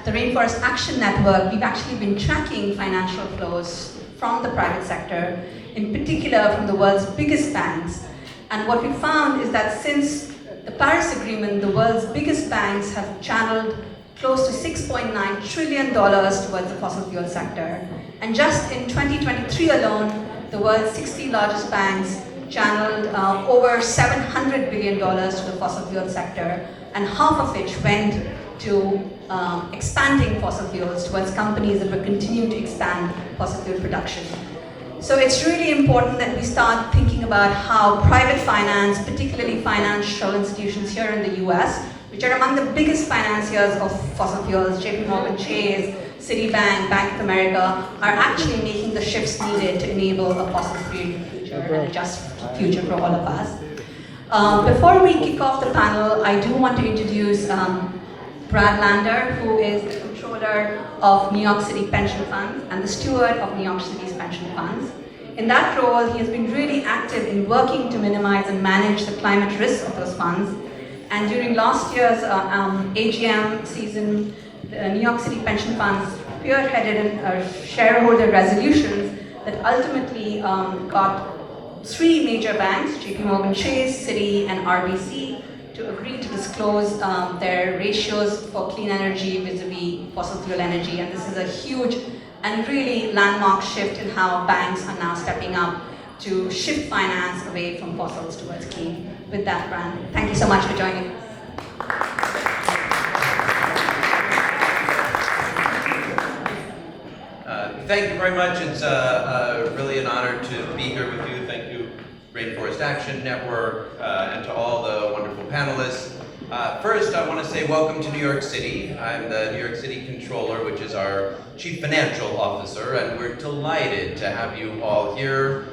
the Rainforest Action Network, we've actually been tracking financial flows from the private sector, in particular from the world's biggest banks. And what we found is that since the Paris Agreement, the world's biggest banks have channeled close to $6.9 trillion towards the fossil fuel sector. And just in 2023 alone, the world's 60 largest banks channeled over $700 billion to the fossil fuel sector, and half of which went to expanding fossil fuels towards companies that will continue to expand fossil fuel production. So it's really important that we start thinking about how private finance, particularly financial institutions here in the US, which are among the biggest financiers of fossil fuels, JP Chase, Citibank, Bank of America, are actually making the shifts needed to enable a fossil-free future and a just future for all of us. Before we kick off the panel, I do want to introduce Brad Lander, who is the controller of New York City pension funds and the steward of New York City's pension funds. In that role, he has been really active in working to minimize and manage the climate risks of those funds. And during last year's AGM season, the New York City pension funds spearheaded shareholder resolutions that ultimately got three major banks, JP Chase, Citi, and RBC, to agree to disclose their ratios for clean energy vis-a-vis fossil fuel energy. And this is a huge and really landmark shift in how banks are now stepping up to shift finance away from fossils towards clean. With that, Brad, thank you so much for joining us. Thank you very much. It's really an honor to be here with you. Thank you, Rainforest Action Network, and to all the wonderful panelists. First, I want to say welcome to New York City. I'm the New York City Controller, which is our Chief Financial Officer, and we're delighted to have you all here.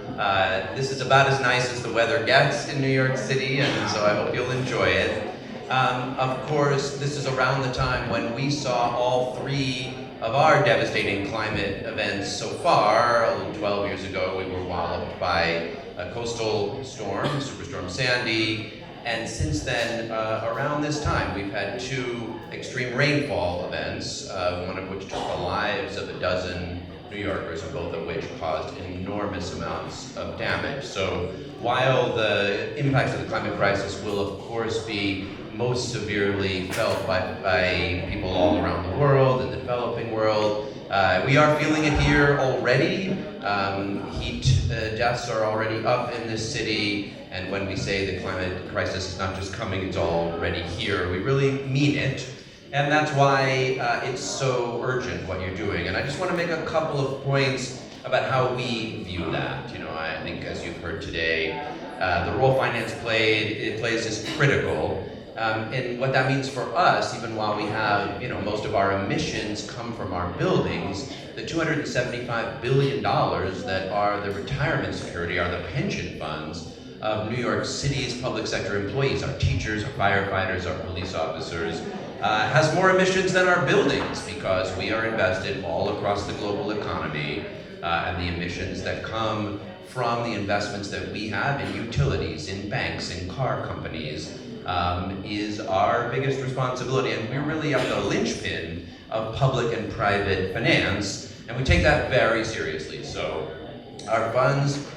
This is about as nice as the weather gets in New York City, and so I hope you'll enjoy it. Of course, this is around the time when we saw all three of our devastating climate events so far. A little 12 years ago, we were walloped by a coastal storm, Superstorm Sandy, and since then, around this time, we've had two extreme rainfall events, one of which took the lives of a dozen New Yorkers, and both of which caused enormous amounts of damage. So while the impacts of the climate crisis will, of course, be most severely felt by people all around the world, in the developing world, we are feeling it here already. Heat deaths are already up in this city, and when we say the climate crisis is not just coming, it's already here, we really mean it. And that's why it's so urgent what you're doing. And I just want to make a couple of points about how we view that. You know, I think as you've heard today, the role finance plays is critical. And what that means for us, even while we have, most of our emissions come from our buildings, the $275 billion that are the retirement security, are the pension funds of New York City's public sector employees, our teachers, our firefighters, our police officers, has more emissions than our buildings, because we are invested all across the global economy, and the emissions that come from the investments that we have in utilities, in banks, in car companies, is our biggest responsibility. And we're really at the linchpin of public and private finance, and we take that very seriously. So our funds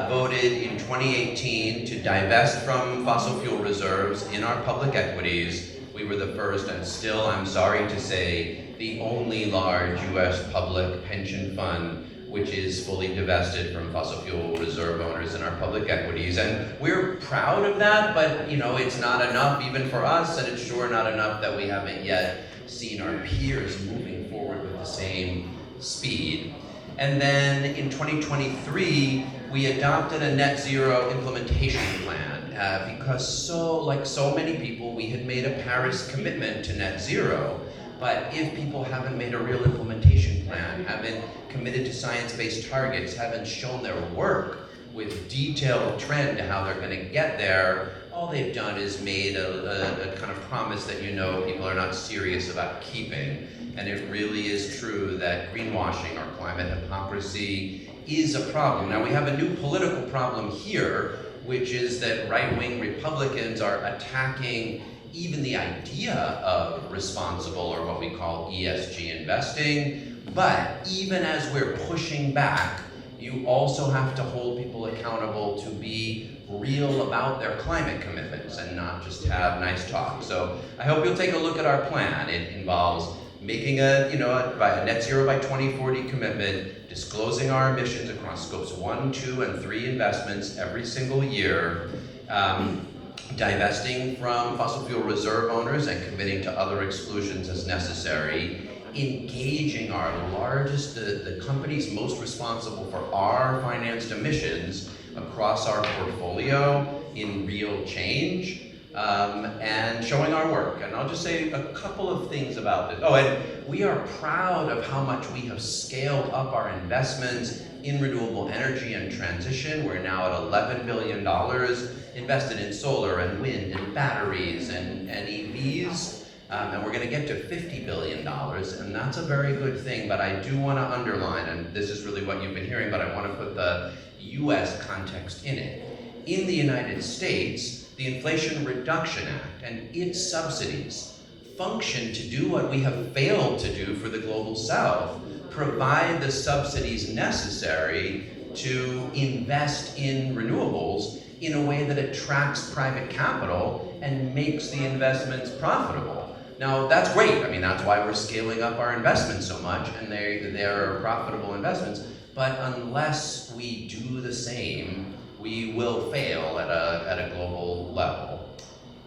voted in 2018 to divest from fossil fuel reserves in our public equities. We were the first, and still, I'm sorry to say, the only large US public pension fund which is fully divested from fossil fuel reserve owners in our public equities. And we're proud of that, but it's not enough even for us, and it's sure not enough that we haven't yet seen our peers moving forward with the same speed. And then in 2023, we adopted a net zero implementation plan because so many people, we had made a Paris commitment to net zero. But if people haven't made a real implementation plan, haven't committed to science-based targets, haven't shown their work with detailed trend to how they're going to get there, all they've done is made a kind of promise that people are not serious about keeping. And it really is true that greenwashing or climate hypocrisy is a problem. Now, we have a new political problem here, which is that right-wing Republicans are attacking even the idea of responsible or what we call ESG investing. But even as we're pushing back, you also have to hold people accountable to be real about their climate commitments and not just have nice talk. So I hope you'll take a look at our plan. It involves making a net zero by 2040 commitment, disclosing our emissions across scopes 1, 2, and 3 investments every single year, divesting from fossil fuel reserve owners and committing to other exclusions as necessary, engaging our largest, the companies most responsible for our financed emissions across our portfolio in real change, and showing our work. And I'll just say a couple of things about this. Oh, and we are proud of how much we have scaled up our investments in renewable energy and transition. We're now at $11 billion invested in solar and wind and batteries and EVs. And we're going to get to $50 billion, and that's a very good thing. But I do want to underline, and this is really what you've been hearing, but I want to put the US context in it. In the United States, the Inflation Reduction Act and its subsidies function to do what we have failed to do for the Global South, provide the subsidies necessary to invest in renewables in a way that attracts private capital and makes the investments profitable. Now, that's great. I mean, that's why we're scaling up our investments so much, and they're profitable investments. But unless we do the same, we will fail at a global level.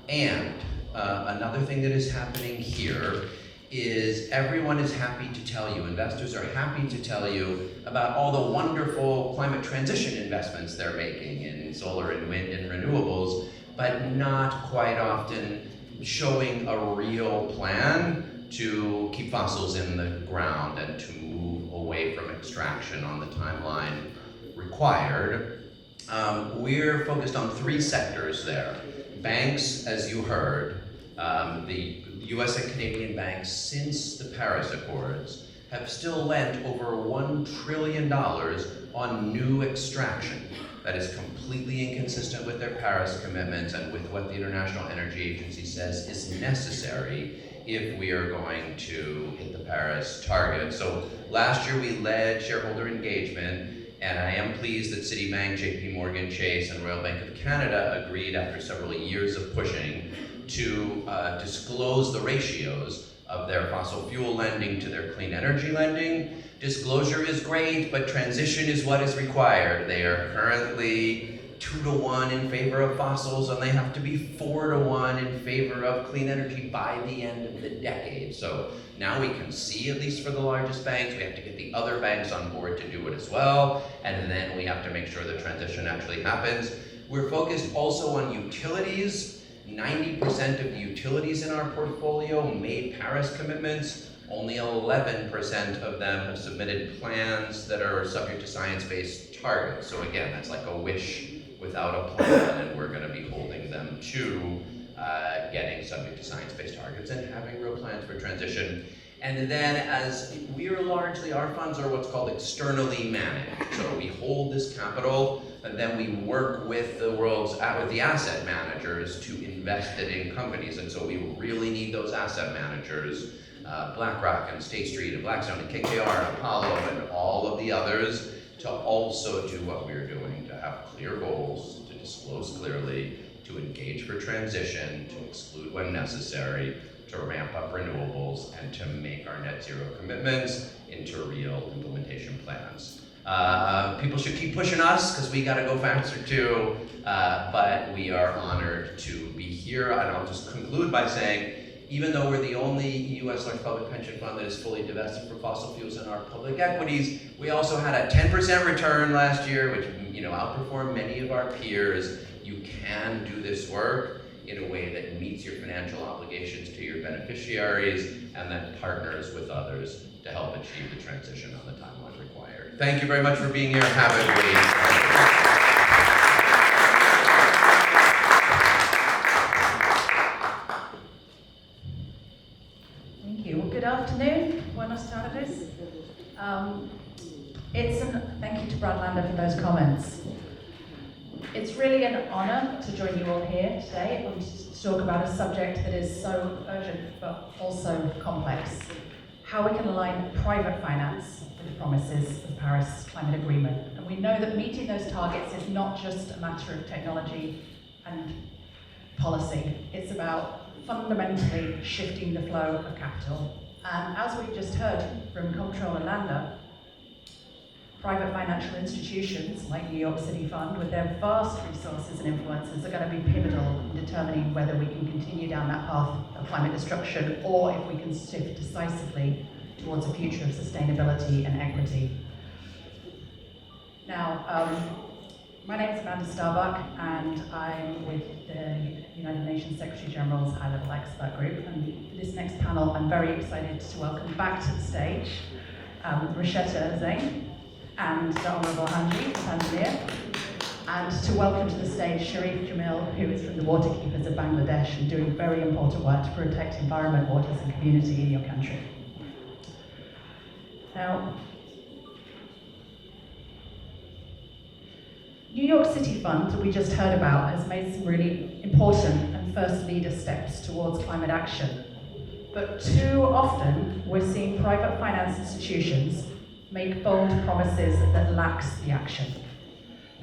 And another thing that is happening here is everyone is happy to tell you, investors are happy to tell you about all the wonderful climate transition investments they're making in solar and wind and renewables, but not quite often showing a real plan to keep fossils in the ground and to move away from extraction on the timeline required. We're focused on 3 sectors there. Banks, as you heard, the US and Canadian banks since the Paris Accords have still lent over $1 trillion on new extraction. That is completely inconsistent with their Paris commitments and with what the International Energy Agency says is necessary if we are going to hit the Paris target. So last year we led shareholder engagement, and I am pleased that Citibank, JP Morgan Chase, and Royal Bank of Canada agreed after several years of pushing to disclose the ratios of their fossil fuel lending to their clean energy lending. Disclosure is great, but transition is what is required. They are currently 2-to-1 in favor of fossils, and they have to be 4-to-1 in favor of clean energy by the end of the decade. So now we can see, at least for the largest banks, we have to get the other banks on board to do it as well, and then we have to make sure the transition actually happens. We're focused also on utilities. 90% of the utilities in our portfolio made Paris commitments. Only 11% of them have submitted plans that are subject to science-based targets. So again, that's like a wish without a plan, and we're going to be holding them to getting subject to science-based targets and having real plans for transition. And then, as we're largely, our funds are what's called externally managed. So we hold this capital, and then we work with with the asset managers to invest it in companies. And so we really need those asset managers, BlackRock and State Street and Blackstone and KKR and Apollo and all of the others, to also do what we're doing, to have clear goals, to disclose clearly, to engage for transition, to exclude when necessary, to ramp up renewables, and to make our net zero commitments into real implementation plans. People should keep pushing us because we got to go faster too, but we are honored to be here. And I'll just conclude by saying, even though we're the only US large public pension fund that is fully divested from fossil fuels in our public equities, we also had a 10% return last year, which outperformed many of our peers. You can do this work in a way that meets your financial obligations to your beneficiaries and that partners with others to help achieve the transition on the timeline required. Thank you very much for being here. Have a great day. Good afternoon. Buenas tardes. Thank you to Brad Lander for those comments. It's really an honour to join you all here today and to talk about a subject that is so urgent but also complex. How we can align private finance with the promises of the Paris Climate Agreement. And we know that meeting those targets is not just a matter of technology and policy. It's about fundamentally shifting the flow of capital. And as we just heard from Comptroller Lander, private financial institutions like New York City Fund, with their vast resources and influences, are going to be pivotal in determining whether we can continue down that path of climate destruction or if we can shift decisively towards a future of sustainability and equity. Now, my name is Amanda Starbuck, and I'm with the United Nations Secretary General's High-Level Expert Group. And for this next panel, I'm very excited to welcome back to the stage Rasheta Zain and the Honourable Hanji from Tanzania, and to welcome to the stage Sharif Jamil, who is from the Waterkeepers of Bangladesh and doing very important work to protect environment, waters and community in your country. Now, New York City Fund, that we just heard about, has made some really important and first leader steps towards climate action. But too often, we're seeing private finance institutions make bold promises that lacks the action.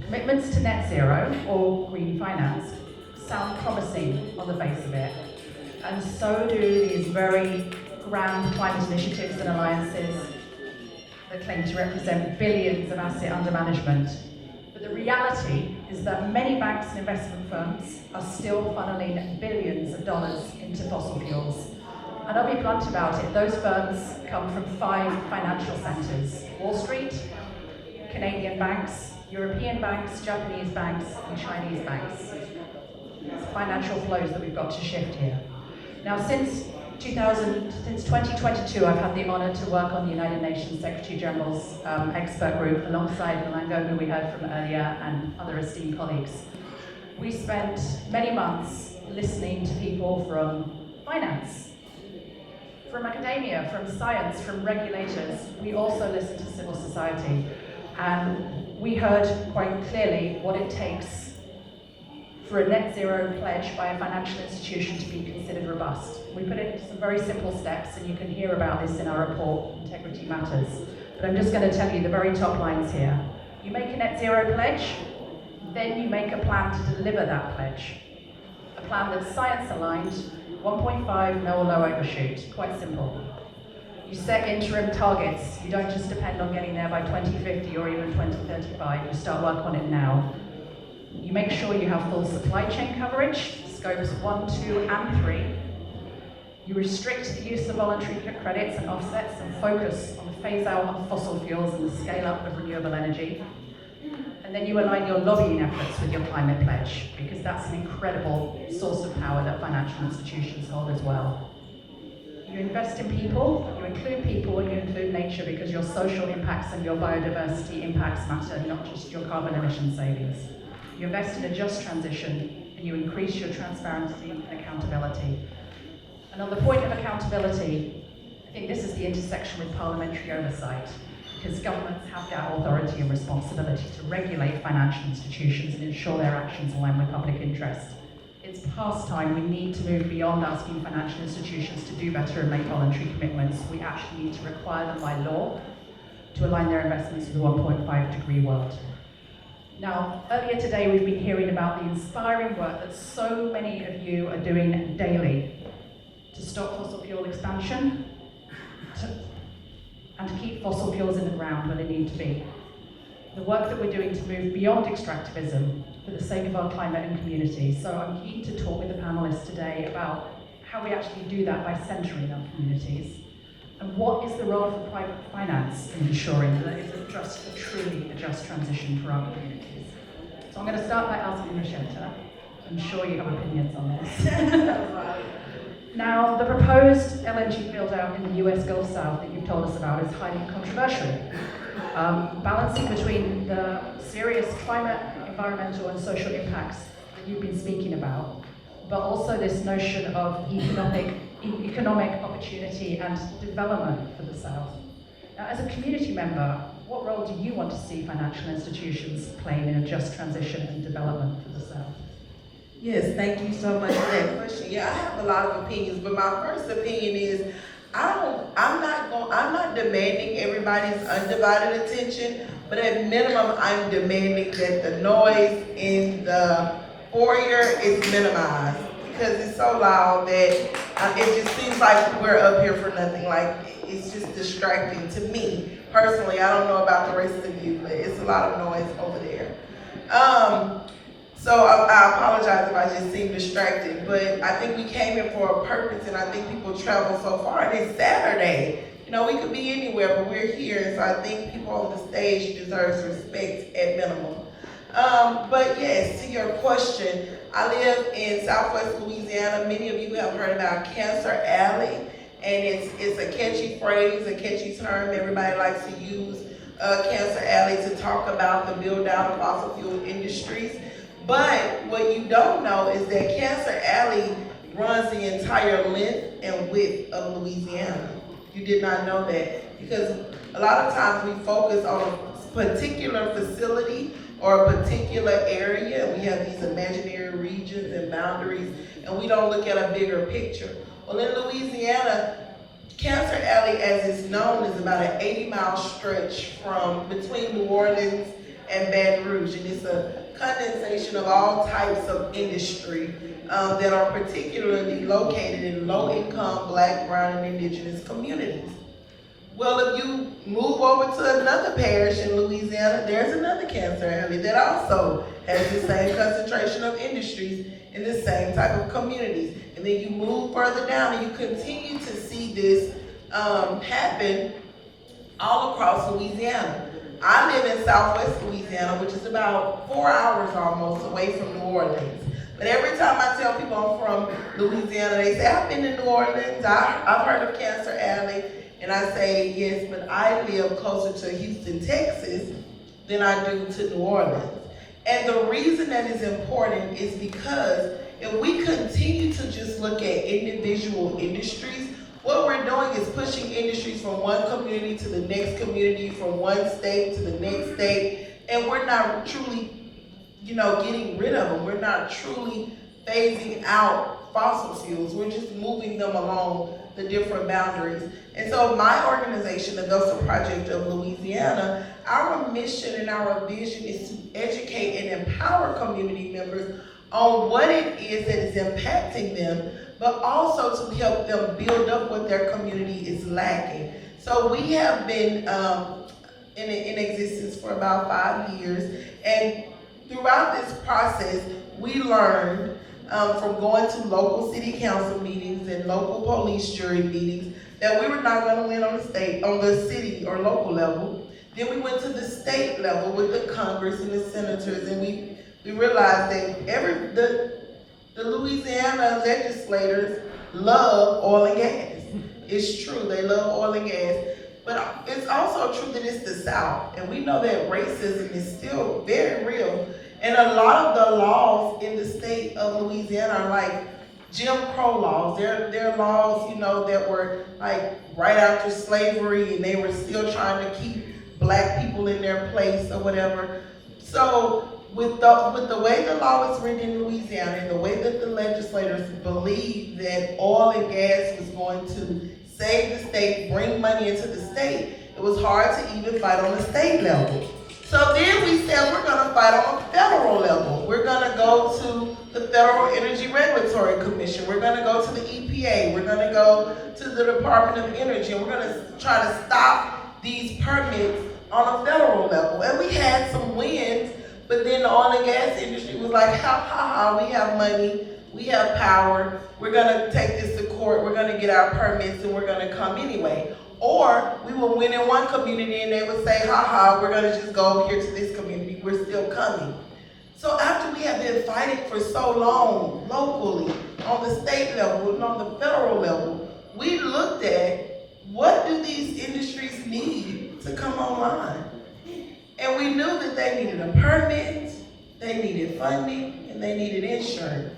Commitments to net zero or green finance sound promising on the face of it, and so do these very grand climate initiatives and alliances that claim to represent billions of asset under management. But the reality is that many banks and investment firms are still funneling billions of dollars into fossil fuels. And I'll be blunt about it, those firms come from 5 financial centres: Wall Street, Canadian banks, European banks, Japanese banks, and Chinese banks. It's financial flows that we've got to shift here. Now, since 2022, I've had the honour to work on the United Nations Secretary General's expert group alongside Malango, who we heard from earlier, and other esteemed colleagues. We spent many months listening to people from finance, from academia, from science, from regulators. We also listened to civil society, and we heard quite clearly what it takes for a net zero pledge by a financial institution to be considered robust. We put it into some very simple steps, and you can hear about this in our report, Integrity Matters. But I'm just going to tell you the very top lines here. You make a net zero pledge, then you make a plan to deliver that pledge. A plan that's science aligned, 1.5, no or low overshoot, quite simple. You set interim targets. You don't just depend on getting there by 2050 or even 2035, you start work on it now. You make sure you have full supply chain coverage, scopes 1, 2, and 3. You restrict the use of voluntary credits and offsets and focus on the phase out of fossil fuels and the scale up of renewable energy. And then you align your lobbying efforts with your climate pledge, because that's an incredible source of power that financial institutions hold as well. You invest in people, you include nature, because your social impacts and your biodiversity impacts matter, not just your carbon emission savings. You invest in a just transition, and you increase your transparency and accountability. And on the point of accountability, I think this is the intersection with parliamentary oversight, because governments have that authority and responsibility to regulate financial institutions and ensure their actions align with public interest. It's past time. We need to move beyond asking financial institutions to do better and make voluntary commitments. We actually need to require them by law to align their investments with the 1.5-degree world. Now, earlier today we've been hearing about the inspiring work that so many of you are doing daily to stop fossil fuel expansion and to keep fossil fuels in the ground where they need to be. The work that we're doing to move beyond extractivism for the sake of our climate and community. So I'm keen to talk with the panelists today about how we actually do that by centering our communities. And what is the role of private finance in ensuring that it is just a truly just transition for our communities? So I'm going to start by asking Rasheta. I'm sure you have opinions on this. Now, the proposed LNG build-out in the US Gulf South that you've told us about is highly controversial. Balancing between the serious climate, environmental and social impacts that you've been speaking about, but also this notion of economic opportunity and development for the South. Now, as a community member, what role do you want to see financial institutions playing in a just transition and development for the South? Yes, thank you so much for that question. Yeah, I have a lot of opinions, but my first opinion is I'm not demanding everybody's undivided attention, but at minimum, I'm demanding that the noise in the foyer is minimized because it's so loud that it just seems like we're up here for nothing. Like, it's just distracting to me personally. I don't know about the rest of you, but it's a lot of noise over there. So I apologize if I just seem distracted, but I think we came here for a purpose, and I think people travel so far, and it's Saturday. You know, we could be anywhere, but we're here, and so I think people on the stage deserve respect at minimum. But yes, to your question, I live in Southwest Louisiana. Many of you have heard about Cancer Alley, and it's a catchy phrase, a catchy term. Everybody likes to use Cancer Alley to talk about the build out of fossil fuel industries. But what you don't know is that Cancer Alley runs the entire length and width of Louisiana. You did not know that, because a lot of times we focus on a particular facility or a particular area, and we have these imaginary regions and boundaries, and we don't look at a bigger picture. Well, in Louisiana, Cancer Alley, as it's known, is about an 80-mile stretch from between New Orleans and Baton Rouge, and it's a condensation of all types of industry that are particularly located in low-income Black, Brown, and Indigenous communities. Well, if you move over to another parish in Louisiana, there's another Cancer Alley that also has the same concentration of industries in the same type of communities. And then you move further down and you continue to see this happen all across Louisiana. I live in Southwest Louisiana, which is about 4 hours almost away from New Orleans. But every time I tell people I'm from Louisiana, they say, I've been to New Orleans, I've heard of Cancer Alley. And I say, yes, but I live closer to Houston, Texas than I do to New Orleans. And the reason that is important is because if we continue to just look at individual industries, what we're doing is pushing industries from one community to the next community, from one state to the next state, and we're not truly, getting rid of them. We're not truly phasing out fossil fuels. We're just moving them along the different boundaries. And so my organization, the Augusta Project of Louisiana, our mission and our vision is to educate and empower community members on what it is that is impacting them, but also to help them build up what their community is lacking. So we have been in existence for about 5 years, and throughout this process, we learned from going to local city council meetings and local police jury meetings that we were not going to win on the city or local level. Then we went to the state level with the Congress and the senators, and we realized that the Louisiana legislators love oil and gas. It's true, they love oil and gas. But it's also true that it's the South, and we know that racism is still very real. And a lot of the laws in the state of Louisiana are like Jim Crow laws. They're laws, that were like right after slavery, and they were still trying to keep Black people in their place or whatever. So with the way the law is written in Louisiana and the way that the legislators believed that oil and gas was going to save the state, bring money into the state, it was hard to even fight on the state level. So then we said we're going to fight on a federal level. We're going to go to the Federal Energy Regulatory Commission. We're going to go to the EPA. We're going to go to the Department of Energy. And we're going to try to stop these permits on a federal level. And we had some wins, but then the oil and gas industry was like, we have money, we have power, we're going to take this to court, we're going to get our permits, and we're going to come anyway. Or we will win in one community and they would say, we're going to just go over here to this community, we're still coming. So after we have been fighting for so long, locally, on the state level, and on the federal level, we looked at what do these industries need to come online? And we knew that they needed a permit, they needed funding, and they needed insurance.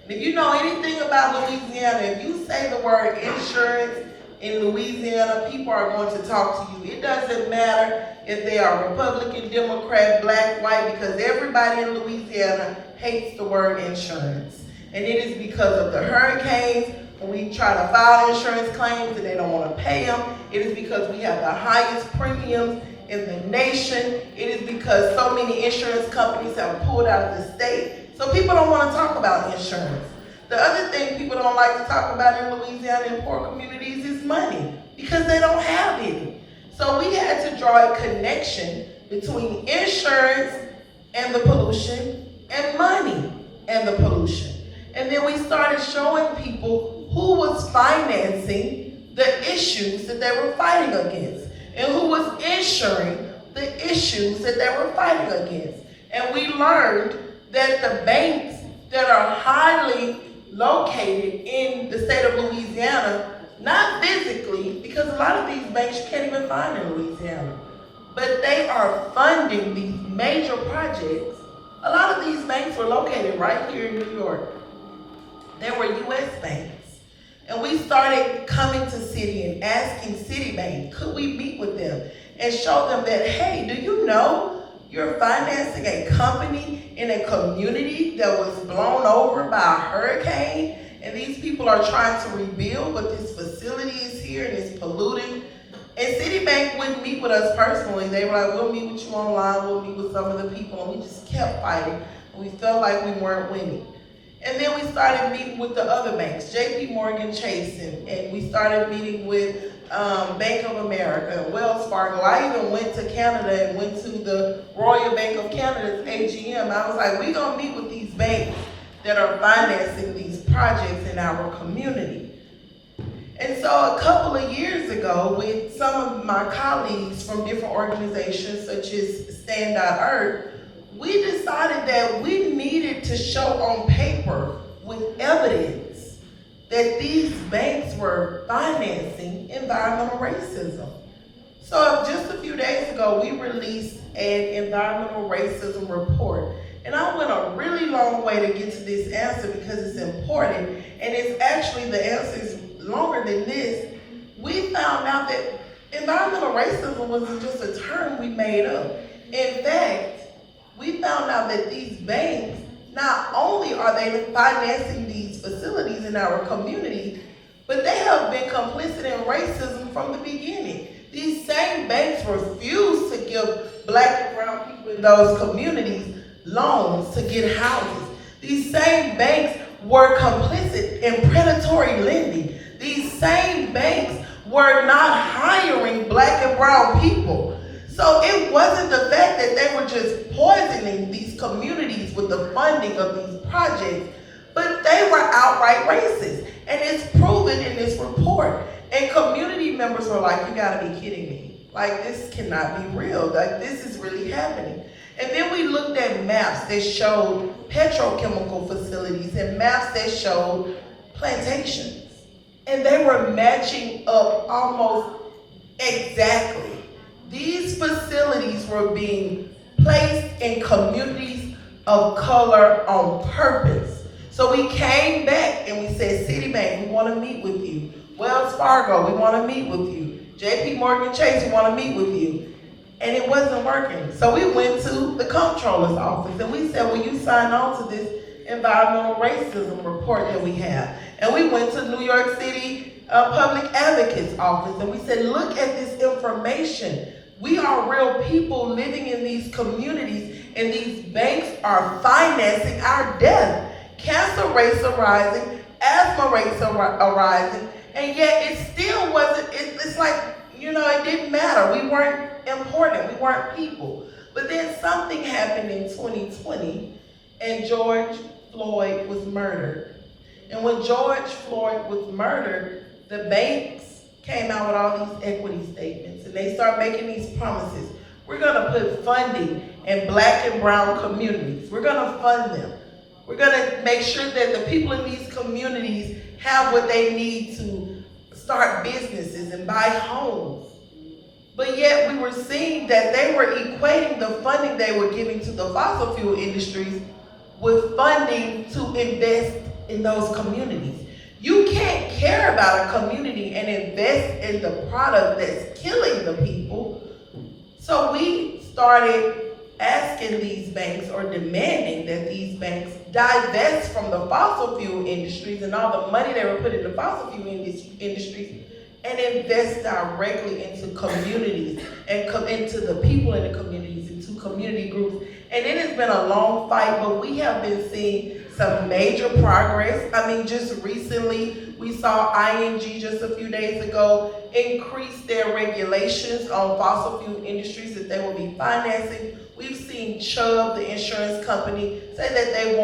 And if you know anything about Louisiana, if you say the word insurance, in Louisiana, people are going to talk to you. It doesn't matter if they are Republican, Democrat, black, white, because everybody in Louisiana hates the word insurance. And it is because of the hurricanes. When we try to file insurance claims and they don't want to pay them, it is because we have the highest premiums in the nation. It is because so many insurance companies have pulled out of the state. So people don't want to talk about insurance. The other thing people don't like to talk about in Louisiana and poor communities is money, because they don't have any. So we had to draw a connection between insurance and the pollution and money and the pollution. And then we started showing people who was financing the issues that they were fighting against and who was insuring the issues that they were fighting against. And we learned that the banks that are highly located in the state of Louisiana, not physically, because a lot of these banks you can't even find in Louisiana, but they are funding these major projects. A lot of these banks were located right here in New York. They were U.S. banks. And we started coming to Citi and asking Citibank, could we meet with them and show them that, hey, do you know you're financing a company in a community that was blown over by a hurricane, and these people are trying to rebuild, but this facility is here and it's polluting? And Citibank wouldn't meet with us personally. They were like, we'll meet with you online, we'll meet with some of the people, and we just kept fighting. And we felt like we weren't winning. And then we started meeting with the other banks, JP Morgan Chase, and we started meeting with Bank of America and Wells Fargo. I even went to Canada and went to the Royal Bank of Canada's AGM. I was like, we're gonna meet with these banks that are financing these projects in our community. And so a couple of years ago, with some of my colleagues from different organizations such as Stand.Earth, we decided that we needed to show on paper with evidence that these banks were financing environmental racism. So just a few days ago, we released an environmental racism report. And I went a really long way to get to this answer because it's important. And it's actually, the answer is longer than this. We found out that environmental racism wasn't just a term we made up. In fact, we found out that these banks, not only are they financing these facilities in our community, but they have been complicit in racism from the beginning. These same banks refuse to give black and brown people in those communities loans to get houses. These same banks were complicit in predatory lending. These same banks were not hiring black and brown people. So it wasn't the fact that they were just poisoning these communities with the funding of these projects, but they were outright racist. And it's proven in this report. And community members were like, you gotta be kidding me. Like, this cannot be real. Like, this is really happening. And then we looked at maps that showed petrochemical facilities and maps that showed plantations. And they were matching up almost exactly. These facilities were being placed in communities of color on purpose. So we came back and we said, Citibank, we want to meet with you. Wells Fargo, we want to meet with you. JP Morgan Chase, we want to meet with you. And it wasn't working. So we went to the comptroller's office and we said, will you sign on to this environmental racism report that we have? And we went to New York City Public Advocate's office and we said, look at this information. We are real people living in these communities, and these banks are financing our death. Cancer rates are rising, asthma rates are rising, and yet it still wasn't, it's like, you know, it didn't matter. We weren't important, we weren't people. But then something happened in 2020, and George Floyd was murdered. And when George Floyd was murdered, the banks came out with all these equity statements, and they start making these promises. We're gonna put funding in black and brown communities. We're gonna fund them. We're gonna make sure that the people in these communities have what they need to start businesses and buy homes. But yet we were seeing that they were equating the funding they were giving to the fossil fuel industries with funding to invest in those communities. You can't care about a community and invest in the product that's killing the people. So we started asking these banks or demanding that these banks divest from the fossil fuel industries and all the money they were putting in the fossil fuel industries and invest directly into communities and into the people in the communities, into community groups. And it has been a long fight, but we have been seeing some major progress. I mean, just recently, we saw ING just a few days ago increase their regulations on fossil fuel industries that they will be financing. We've seen Chubb, the insurance company, say that they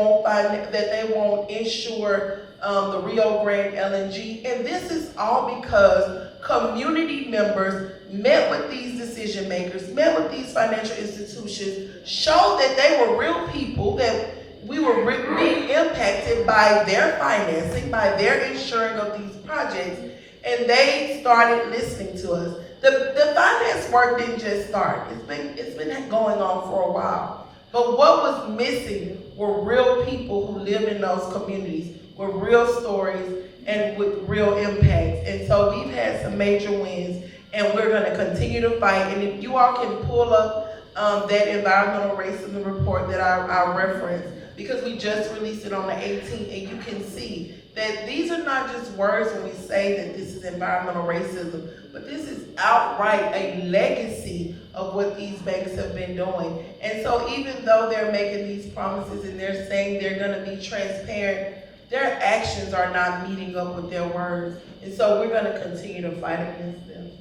won't insure the Rio Grande LNG, and this is all because community members met with these decision makers, met with these financial institutions, showed that they were real people, that we were being impacted by their financing, by their insuring of these projects, and they started listening to us. The finance work didn't just start. It's been going on for a while. But what was missing were real people who live in those communities with real stories and with real impacts. And so we've had some major wins, and we're going to continue to fight. And if you all can pull up that environmental racism report that I referenced, because we just released it on the 18th, and you can see that these are not just words when we say that this is environmental racism, but this is outright a legacy of what these banks have been doing. And so even though they're making these promises and they're saying they're going to be transparent, their actions are not meeting up with their words. And so we're going to continue to fight against them.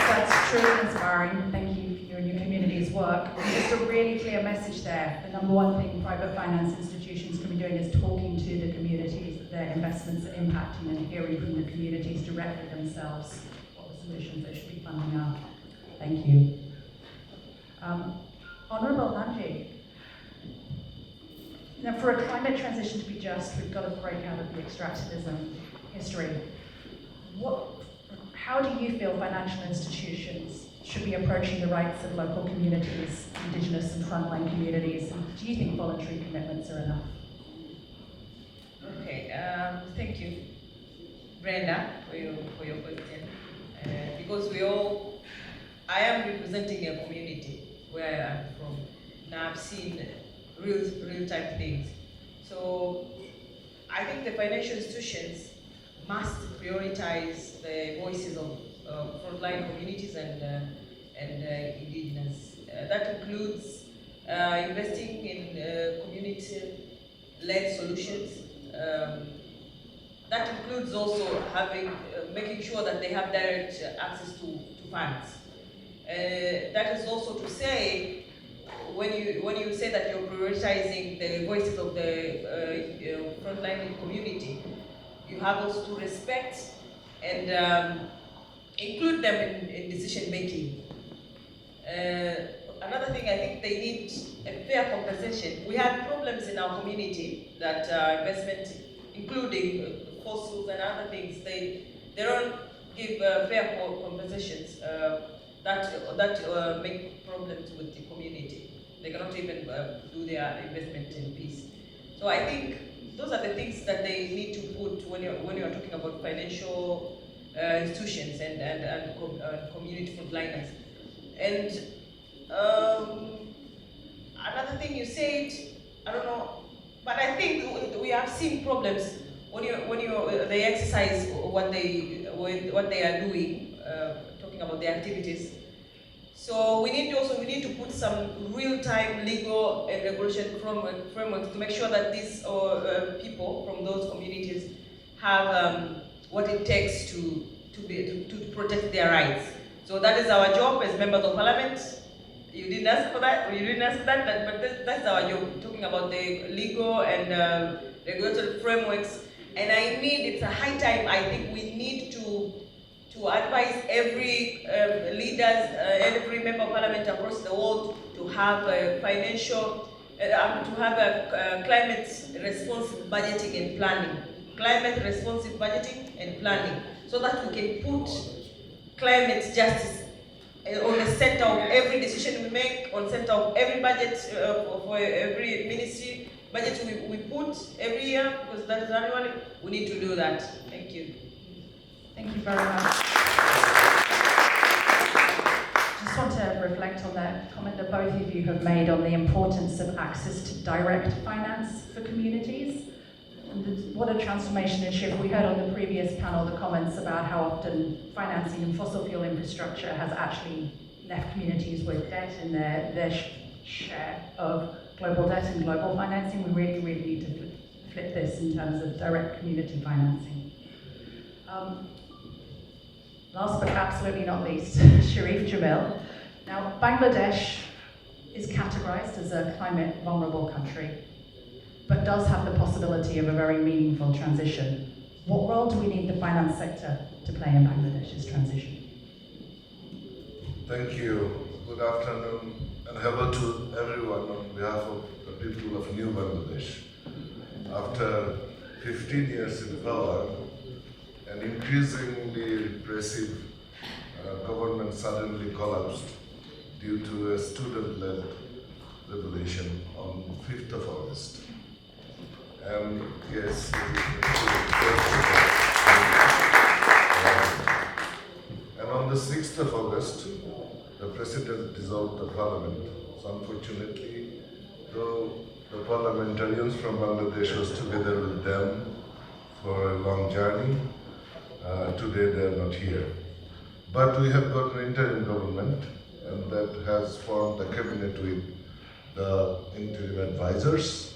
That's truly inspiring. Thank you for your new community's work. Just a really clear message there. The number one thing private finance institutions can be doing is talking to the communities that their investments are impacting and hearing from the communities directly themselves what the solutions they should be funding are. Thank you. Honourable Nanji, now for a climate transition to be just, we've got to break out of the extractivism history. How do you feel financial institutions should be approaching the rights of local communities, Indigenous and frontline communities? And do you think voluntary commitments are enough? Okay, thank you, Brenda, for your question. Because I am representing a community where I'm from. Now I've seen real-time things. So I think the financial institutions must prioritize the voices of frontline communities and indigenous. That includes investing in community-led solutions. That includes also making sure that they have direct access to funds. That is also to say, when you say that you're prioritizing the voices of the frontline community, you have also to respect and include them in decision making. Another thing, I think they need a fair compensation. We have problems in our community that investment, including fossils and other things, they don't give fair compensations that make problems with the community. They cannot even do their investment in peace. So I think those are the things that they need to put when you're talking about financial institutions and community frontliners. And another thing you said, I don't know, but I think we have seen problems when they exercise what they are doing, talking about their activities. So we need to put some real-time legal and regulation frameworks to make sure that these people from those communities have what it takes to protect their rights. So that is our job as members of parliament. You didn't ask for that, or you didn't ask that, but that's our job, talking about the legal and regulatory frameworks. And it's a high time. I think we need to advise every leaders, every member of parliament across the world to have a financial, to have a climate responsive budgeting and planning. Climate responsive budgeting and planning, so that we can put climate justice on the center of every decision we make, on center of every budget for every ministry budget we put every year, because that is annually. We need to do that. Thank you. Thank you very much. Just want to reflect on that comment that both of you have made on the importance of access to direct finance for communities. And what a transformation and shift. We heard on the previous panel the comments about how often financing in fossil fuel infrastructure has actually left communities with debt in their share of global debt and global financing. We really, really need to flip this in terms of direct community financing. Last but absolutely not least, Sharif Jamil. Now, Bangladesh is categorized as a climate vulnerable country, but does have the possibility of a very meaningful transition. What role do we need the finance sector to play in Bangladesh's transition? Thank you. Good afternoon and hello to everyone on behalf of the people of New Bangladesh. After 15 years in power, an increasingly repressive government suddenly collapsed due to a student-led revolution on 5th of August. And yes, and on the 6th of August, the president dissolved the parliament. So unfortunately, though the parliamentarians from Bangladesh was together with them for a long journey, today they are not here. But we have got an interim government, and that has formed a cabinet with the interim advisors,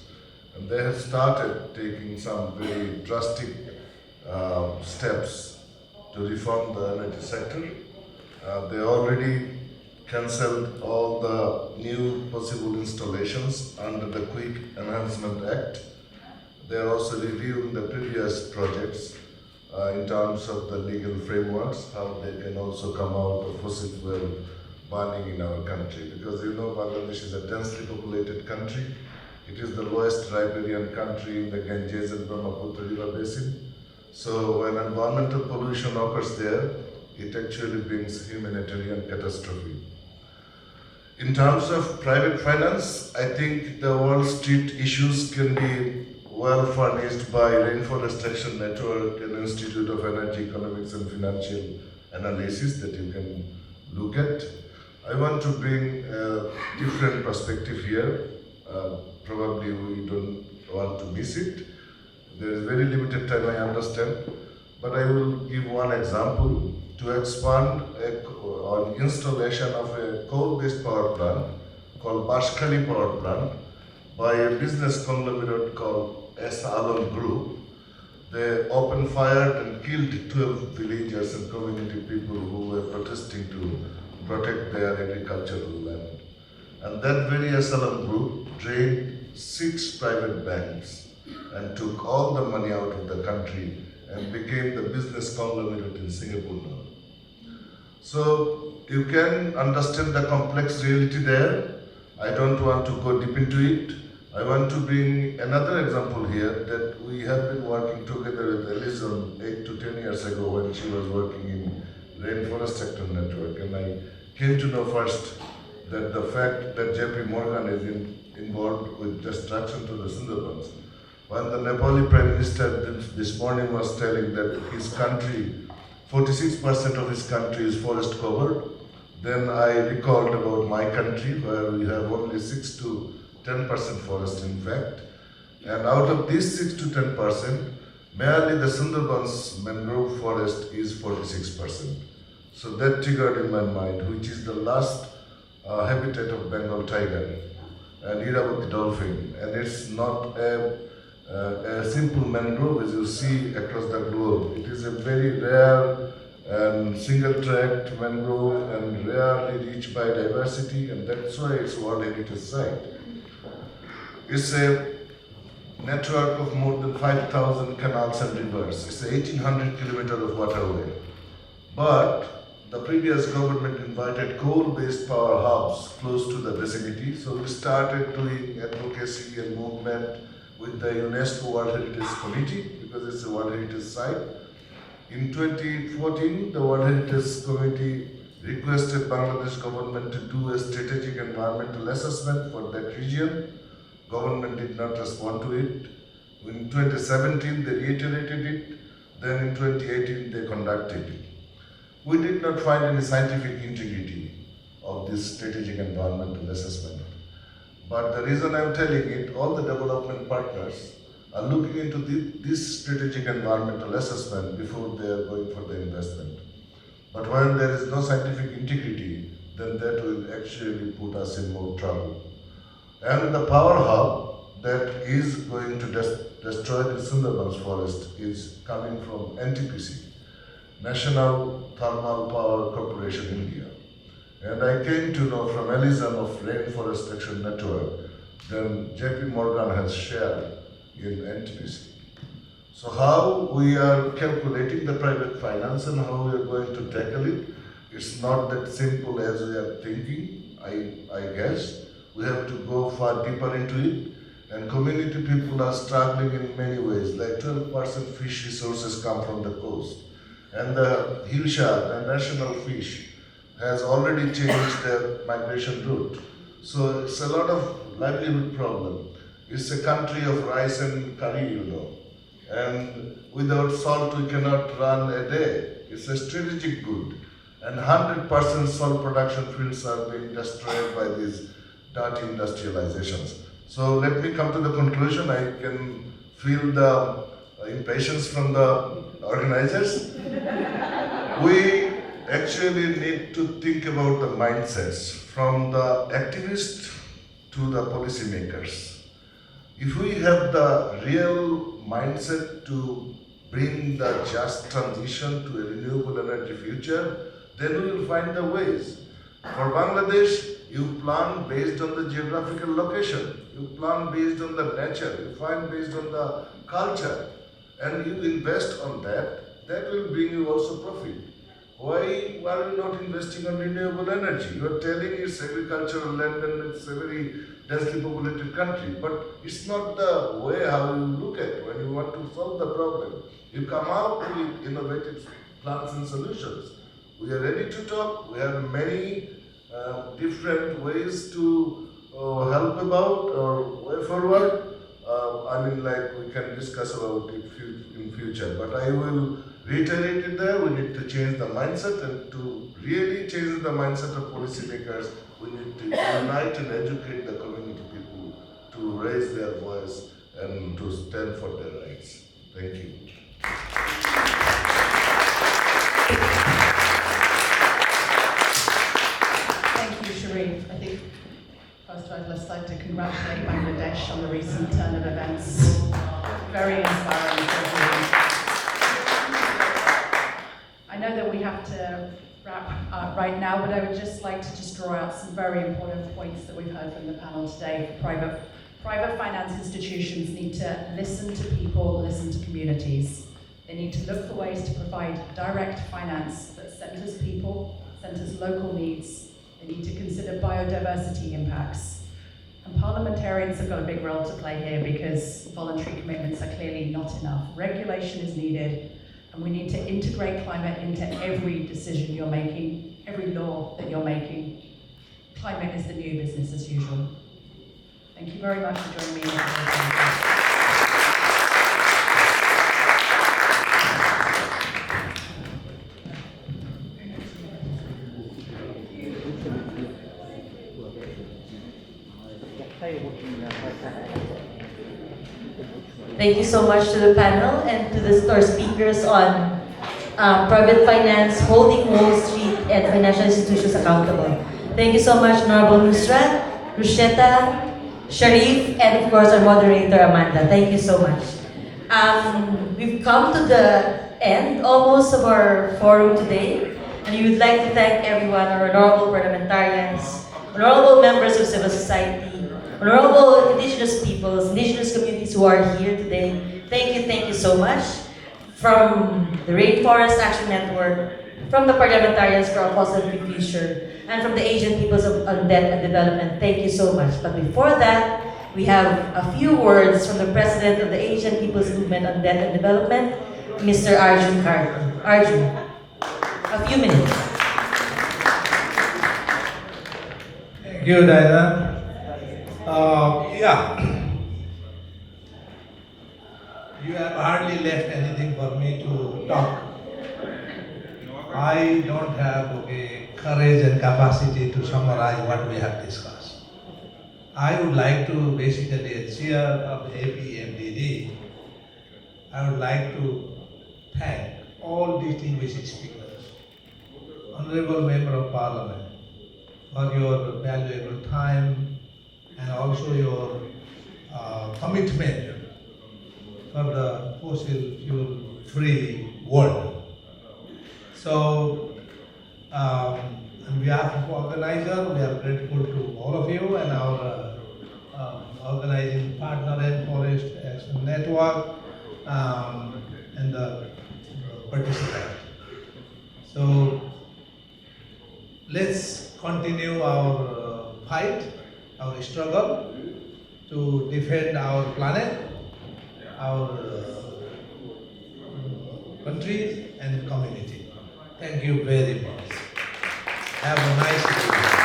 and they have started taking some very drastic steps to reform the energy sector. They already cancelled all the new possible installations under the Quick Enhancement Act. They are also reviewing the previous projects in terms of the legal frameworks, how they can also come out of fossil fuel burning in our country. Because you know, Bangladesh is a densely populated country. It is the lowest riparian country in the Ganges and Brahmaputra river basin. So when environmental pollution occurs there, it actually brings humanitarian catastrophe. In terms of private finance, I think the Wall Street issues can be well furnished by Rainforest Action Network and Institute of Energy Economics and Financial Analysis that you can look at. I want to bring a different perspective here. Probably we don't want to miss it. There is very limited time, I understand, but I will give one example. To expand on installation of a coal-based power plant called Bashkhali Power Plant by a business conglomerate called S. Alon Group. They opened fire and killed 12 villagers and community people who were protesting to protect their agricultural land. And that very S. Alon Group drained 6 private banks and took all the money out of the country and became the business conglomerate in Singapore now. So you can understand the complex reality there. I don't want to go deep into it. I want to bring another example here that we have been working together with Elizon 8 to 10 years ago when she was working in Rainforest Action Network. And I came to know first that the fact that JP Morgan is involved with destruction to the Sundarbans. When the Nepali Prime Minister this morning was telling that his country, 46% of his country is forest covered, then I recalled about my country where we have only 6 to 10% forest in fact. And out of these 6 to 10%, merely the Sundarbans mangrove forest is 46%. So that triggered in my mind, which is the last habitat of Bengal tiger and Irrawaddy dolphin. And it's not a simple mangrove as you see across the globe. It is a very rare and single-tract mangrove and rarely rich biodiversity, and that's why it's World Heritage Site. It's a network of more than 5,000 canals and rivers. It's 1,800 kilometers of waterway. But the previous government invited coal-based power hubs close to the vicinity, so we started doing advocacy and movement with the UNESCO World Heritage Committee because it's a World Heritage Site. In 2014, the World Heritage Committee requested Bangladesh government to do a strategic environmental assessment for that region. Government did not respond to it. In 2017, they reiterated it. Then in 2018, they conducted it. We did not find any scientific integrity of this strategic environmental assessment. But the reason I'm telling it, all the development partners are looking into this strategic environmental assessment before they are going for the investment. But when there is no scientific integrity, then that will actually put us in more trouble. And the power hub that is going to destroy the Sundarbans forest is coming from NTPC, National Thermal Power Corporation India. And I came to know from Ellison of Rainforest Action Network, then JP Morgan has shared in NTPC. So how we are calculating the private finance and how we are going to tackle it, it's not that simple as we are thinking, I guess. We have to go far deeper into it, and community people are struggling in many ways, like 12% fish resources come from the coast. And the hill shark, the national fish, has already changed their migration route. So it's a lot of livelihood problem. It's a country of rice and curry, you know. And without salt, we cannot run a day. It's a strategic good. And 100% salt production fields are being destroyed by these dirty industrializations. So let me come to the conclusion. I can feel the impatience from the organizers. We actually need to think about the mindsets from the activists to the policymakers. If we have the real mindset to bring the just transition to a renewable energy future, then we will find the ways. For Bangladesh, you plan based on the geographical location, you plan based on the nature, you plan based on the culture, and you invest on that, that will bring you also profit. Why are you not investing on renewable energy? You are telling it's agricultural land and it's a very densely populated country, but it's not the way how you look at it when you want to solve the problem. You come out with innovative plans and solutions. We are ready to talk. We have many different ways to help about or way forward. Like we can discuss about it in future, but I will reiterate it there. We need to change the mindset, and to really change the mindset of policymakers, we need to unite and educate the community people to raise their voice and to stand for their rights. Thank you. Thank you, Sharif. I think first I'd just like to congratulate Bangladesh on the recent turn of events. Very inspiring. I know that we have to wrap up right now, but I would just like to draw out some very important points that we've heard from the panel today. Private finance institutions need to listen to people, listen to communities. They need to look for ways to provide direct finance that centers people, centers local needs. They need to consider biodiversity impacts. And parliamentarians have got a big role to play here because voluntary commitments are clearly not enough. Regulation is needed, and we need to integrate climate into every decision you're making, every law that you're making. Climate is the new business as usual. Thank you very much for joining me. Thank you so much to the panel and to our speakers on private finance, holding Wall Street and financial institutions accountable. Thank you so much, Honorable Nusrat, Rusheta, Sharif, and of course our moderator, Amanda. Thank you so much. We've come to the end almost of our forum today, and we would like to thank everyone, our honorable parliamentarians, honorable members of civil society, honorable indigenous peoples, indigenous communities who are here today. Thank you so much. From the Rainforest Action Network, from the Parliamentarians for a Positive Future, and from the Asian Peoples on Debt and Development, thank you so much. But before that, we have a few words from the President of the Asian Peoples Movement on Debt and Development, Mr. Arjun Karti. Arjun, a few minutes. Thank you, Diana. Yeah, you have hardly left anything for me to talk. I don't have courage and capacity to summarize what we have discussed. I would like to basically, as chair of the APMDD, I would like to thank all distinguished speakers, Honorable Member of Parliament, for your valuable time and also your commitment for the fossil fuel free world. So, on behalf of organizer, we are grateful to all of you and our organizing partner Rainforest Action Network and the participants. So, let's continue our fight, our struggle to defend our planet, our country and community. Thank you very much. Have a nice day.